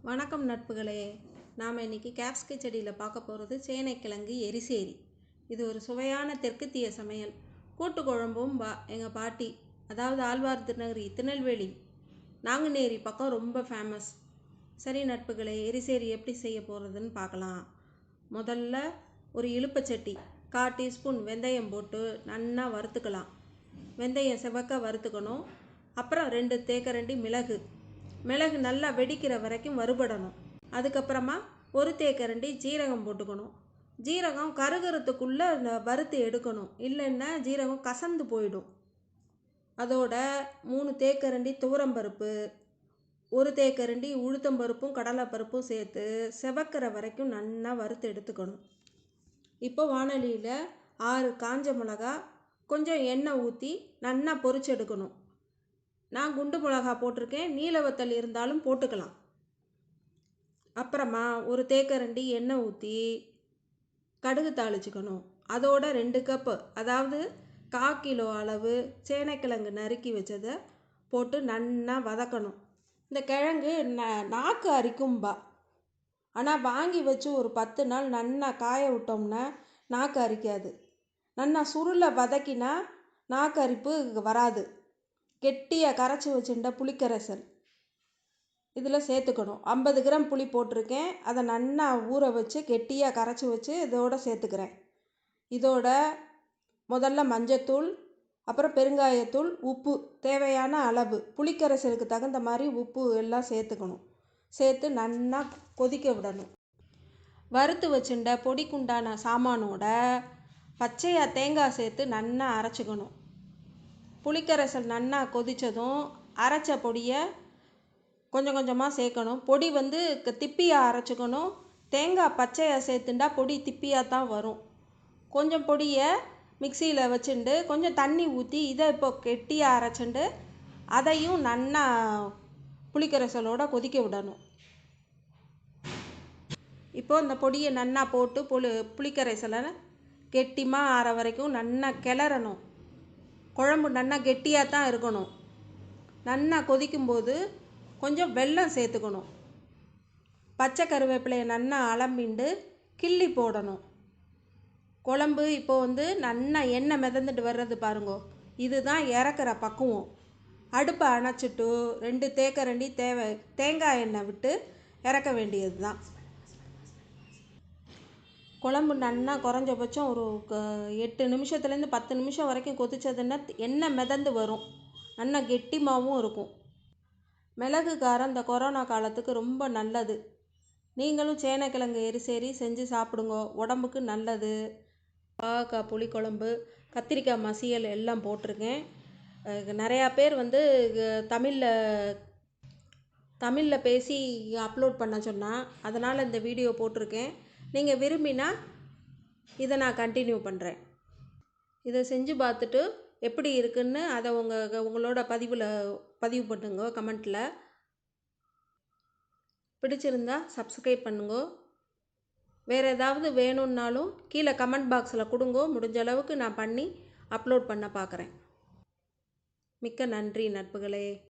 வணக்கம் நட்புகளே. நாம் இன்றைக்கி கேப்ஸ்கை செடியில் பார்க்க போகிறது சேனைக்கிழங்கு எரிசேரி. இது ஒரு சுவையான தெற்குத்திய சமையல். கூட்டு குழம்பும் எங்கள் பாட்டி, அதாவது ஆழ்வார் திருநகரி திருநெல்வேலி நாங்குநேரி பக்கம் ரொம்ப ஃபேமஸ். சரி நட்புகளே, எரிசேரி எப்படி செய்ய போகிறதுன்னு பார்க்கலாம். முதல்ல ஒரு இலுப்பச்சட்டி 1/4 டீஸ்பூன் வெந்தயம் போட்டு நல்லா வறுத்துக்கலாம். வெந்தயம் செவக்க வறுத்துக்கணும். அப்புறம் 2 தேக்கரண்டி மிளகு நல்லா வெடிக்கிற வரைக்கும் வறுபடணும். அதுக்கப்புறமா 1 தேக்கரண்டி ஜீரகம் போட்டுக்கணும். ஜீரகம் கருகிறதுக்குள்ளே வறுத்து எடுக்கணும், இல்லைன்னா ஜீரகம் கசந்து போயிடும். அதோட 3 தேக்கரண்டி துவரம்பருப்பு, 1 தேக்கரண்டி உளுத்தம்பருப்பும் கடலைப்பருப்பும் சேர்த்து செவக்கிற வரைக்கும் நல்லா வறுத்து எடுத்துக்கணும். இப்போ வானலியில் 6 காஞ்ச மிளகா, கொஞ்சம் எண்ணெய் ஊற்றி நல்லா பொரிச்சு எடுக்கணும். நான் குண்டு மிளகா போட்டிருக்கேன், நீலவத்தல் இருந்தாலும் போட்டுக்கலாம். அப்புறமா 1 தேக்கரண்டி எண்ணெய் ஊற்றி கடுகு தாளிச்சுக்கணும். அதோட 2 கப்பு, அதாவது 1/4 கிலோ அளவு சேனைக்கிழங்கு நறுக்கி வச்சதை போட்டு நல்லா வதக்கணும். இந்த கிழங்கு நாக்கு அரிக்கும்பா, ஆனால் வாங்கி வச்சு ஒரு 10 நாள் நல்லா காய விட்டோம்னா நாக்கு அரிக்காது. நல்லா சுருளை வதக்கினா நாக்கு அரிப்பு வராது. கெட்டியாக கரைச்சி வச்சுட்ட புளிக்கரைசல் இதில் சேர்த்துக்கணும். 50 கிராம் புளி போட்டிருக்கேன். அதை நல்லா ஊற வச்சு கெட்டியாக கரைச்சி வச்சு இதோடு சேர்த்துக்கிறேன். இதோட முதல்ல மஞ்சத்தூள், அப்புறம் பெருங்காயத்தூள், உப்பு தேவையான அளவு, புளிக்கரைசலுக்கு தகுந்த மாதிரி உப்பு எல்லாம் சேர்த்துக்கணும். சேர்த்து நல்லா கொதிக்க விடணும். வறுத்து வச்சுட்ட பொடிக்குண்டான சாமானோட பச்சையாக தேங்காய் சேர்த்து நல்லா அரைச்சிக்கணும். புளிக்கரைசல் நல்லா கொதித்ததும் அரைச்ச பொடியை கொஞ்சம் கொஞ்சமாக சேர்க்கணும். பொடி திப்பியாக அரைச்சிக்கணும். தேங்காய் பச்சையாக சேர்த்துண்டா பொடி திப்பியாக தான் வரும். கொஞ்சம் பொடியை மிக்சியில் வச்சுட்டு கொஞ்சம் தண்ணி ஊற்றி இதை இப்போ கெட்டியாக அரைச்சிட்டு அதையும் நல்லா புளிக்கரைசலோடு கொதிக்க விடணும். இப்போது இந்த பொடியை நல்லா போட்டு புளிக்கரைசலை கெட்டிமாக ஆற வரைக்கும் நல்லா கிளறணும். குழம்பு நல்லா கெட்டியாக தான் இருக்கணும். நல்லா கொதிக்கும்போது கொஞ்சம் வெல்லம் சேர்த்துக்கணும். பச்சை கருவேப்பிலையை நல்லா அலம்பிண்டு கிள்ளி போடணும். குழம்பு இப்போது நல்லா எண்ணெய் மிதந்துட்டு வர்றது பாருங்கோ, இதுதான் இறக்குற பக்குவம். அடுப்பை அணைச்சிட்டு 2 தேக்கரண்டி தேங்காய் எண்ணெய் விட்டு இறக்க வேண்டியது தான். குழம்பு நல்லா குறைஞ்சபட்சம் ஒரு 8 நிமிஷத்துலேருந்து 10 நிமிஷம் வரைக்கும் கொதிச்சதுன்னா எண்ணெய் மிதந்து வரும். நல்லா கெட்டிமாகவும் இருக்கும். மிளகு காரம் இந்த கொரோனா காலத்துக்கு ரொம்ப நல்லது. நீங்களும் சேனைக்கிழங்கு எரிசேரி செஞ்சு சாப்பிடுங்க, உடம்புக்கு நல்லது. பாகக்காய் புளிக்குழம்பு, கத்திரிக்காய் மசியல் எல்லாம் போட்டிருக்கேன். நிறையா பேர் தமிழில் பேசி அப்லோட் பண்ண சொன்னால், அதனால் இந்த வீடியோ போட்டிருக்கேன். நீங்கள் விரும்பினா இதை நான் கண்டினியூ பண்ணுறேன். இதை செஞ்சு பார்த்துட்டு எப்படி இருக்குன்னு அதை உங்களோட பதிவு பண்ணுங்க கமெண்ட்டில். பிடிச்சிருந்தா சப்ஸ்கிரைப் பண்ணுங்க. வேறு ஏதாவது வேணும்னாலும் கீழே கமெண்ட் பாக்ஸில் கொடுங்க. முடிஞ்ச அளவுக்கு நான் பண்ணி அப்லோட் பண்ண பார்க்குறேன். மிக்க நன்றி நட்புகளே.